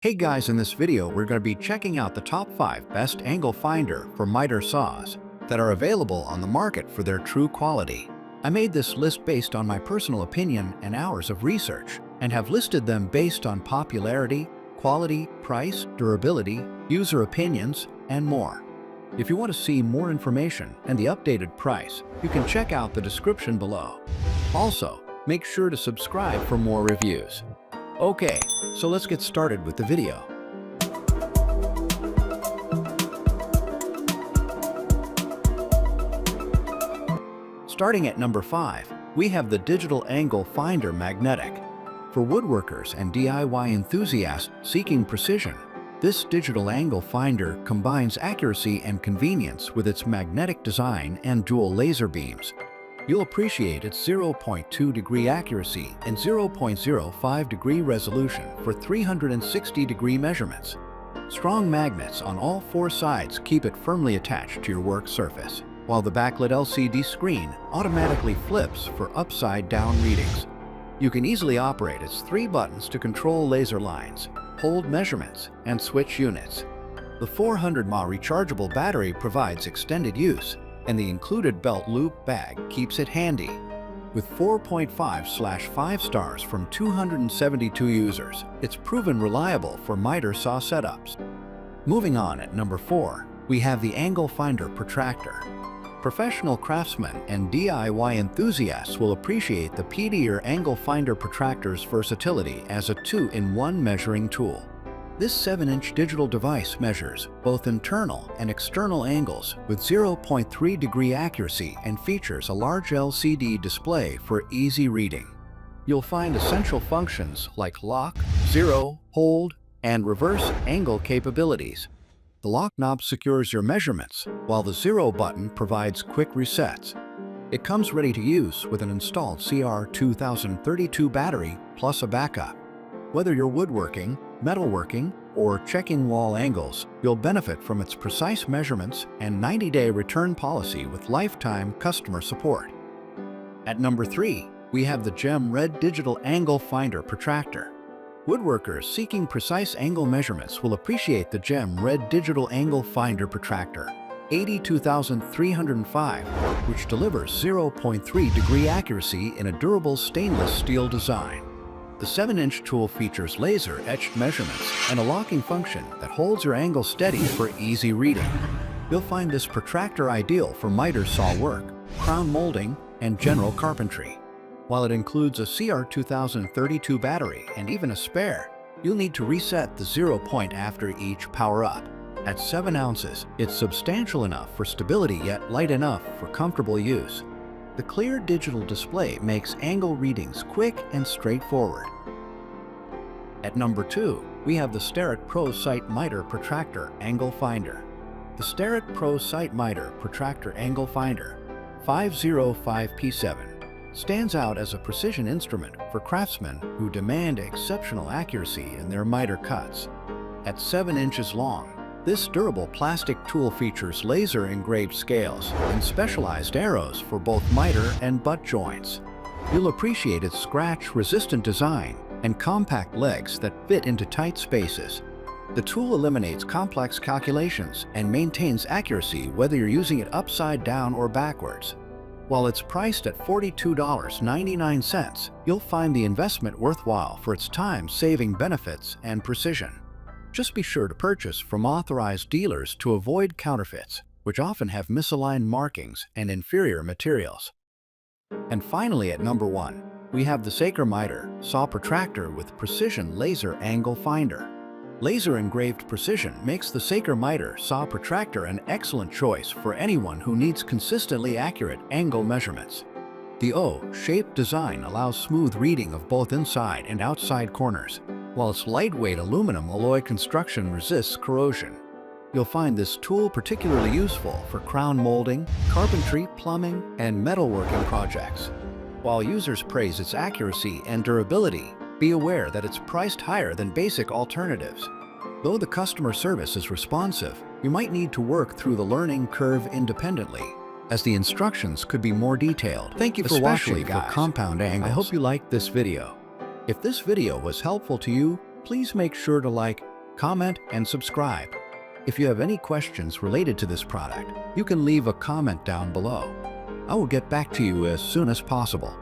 Hey guys, in this video we're going to be checking out the top 5 best angle finder for miter saws that are available on the market for their true quality. I made this list based on my personal opinion and hours of research, and have listed them based on popularity, quality, price, durability, user opinions, and more. If you want to see more information and the updated price, you can check out the description below. Also, make sure to subscribe for more reviews. Okay, so let's get started with the video. Starting at number 5, we have the Digital Angle Finder Magnetic. For woodworkers and DIY enthusiasts seeking precision, this digital angle finder combines accuracy and convenience with its magnetic design and dual laser beams. You'll appreciate its 0.2 degree accuracy and 0.05 degree resolution for 360 degree measurements. Strong magnets on all 4 sides keep it firmly attached to your work surface, while the backlit LCD screen automatically flips for upside-down readings. You can easily operate its 3 buttons to control laser lines, hold measurements, and switch units. The 400 mAh rechargeable battery provides extended use, and the included belt loop bag keeps it handy. With 4.5/5 stars from 272 users, it's proven reliable for miter saw setups. Moving on, at number 4, we have the Angle Finder Protractor. Professional craftsmen and DIY enthusiasts will appreciate the PDR Angle Finder Protractor's versatility as a 2-in-1 measuring tool. This 7-inch digital device measures both internal and external angles with 0.3 degree accuracy and features a large LCD display for easy reading. You'll find essential functions like lock, zero, hold, and reverse angle capabilities. The lock knob secures your measurements, while the zero button provides quick resets. It comes ready to use with an installed CR2032 battery plus a backup. Whether you're woodworking, metalworking, or checking wall angles, you'll benefit from its precise measurements and 90-day return policy with lifetime customer support. At number 3, we have the GemRed Digital Angle Finder Protractor. Woodworkers seeking precise angle measurements will appreciate the GemRed Digital Angle Finder Protractor 82305, which delivers 0.3 degree accuracy in a durable stainless steel design. The 7-inch tool features laser-etched measurements and a locking function that holds your angle steady for easy reading. You'll find this protractor ideal for miter saw work, crown molding, and general carpentry. While it includes a CR2032 battery and even a spare, you'll need to reset the 0 point after each power-up. At 7 ounces, it's substantial enough for stability yet light enough for comfortable use. The clear digital display makes angle readings quick and straightforward. At number 2, we have the Starrett ProSite Miter Protractor Angle Finder. The Starrett ProSite Miter Protractor Angle Finder 505P7 stands out as a precision instrument for craftsmen who demand exceptional accuracy in their miter cuts. At 7 inches long, this durable plastic tool features laser-engraved scales and specialized arrows for both miter and butt joints. You'll appreciate its scratch-resistant design and compact legs that fit into tight spaces. The tool eliminates complex calculations and maintains accuracy whether you're using it upside down or backwards. While it's priced at $42.99, you'll find the investment worthwhile for its time-saving benefits and precision. Just be sure to purchase from authorized dealers to avoid counterfeits, which often have misaligned markings and inferior materials. And finally, at number 1, we have the Saker Miter Saw Protractor with Precision Laser Angle Finder. Laser-engraved precision makes the Saker Miter Saw Protractor an excellent choice for anyone who needs consistently accurate angle measurements. The O-shaped design allows smooth reading of both inside and outside corners, while its lightweight aluminum alloy construction resists corrosion. You'll find this tool particularly useful for crown molding, carpentry, plumbing, and metalworking projects. While users praise its accuracy and durability, be aware that it's priced higher than basic alternatives. Though the customer service is responsive, you might need to work through the learning curve independently, as the instructions could be more detailed. Thank you for watching, guys. For compound angles. I hope you liked this video. If this video was helpful to you, Please make sure to like, comment, and subscribe. If you have any questions related to this product, you can leave a comment down below. I will get back to you as soon as possible.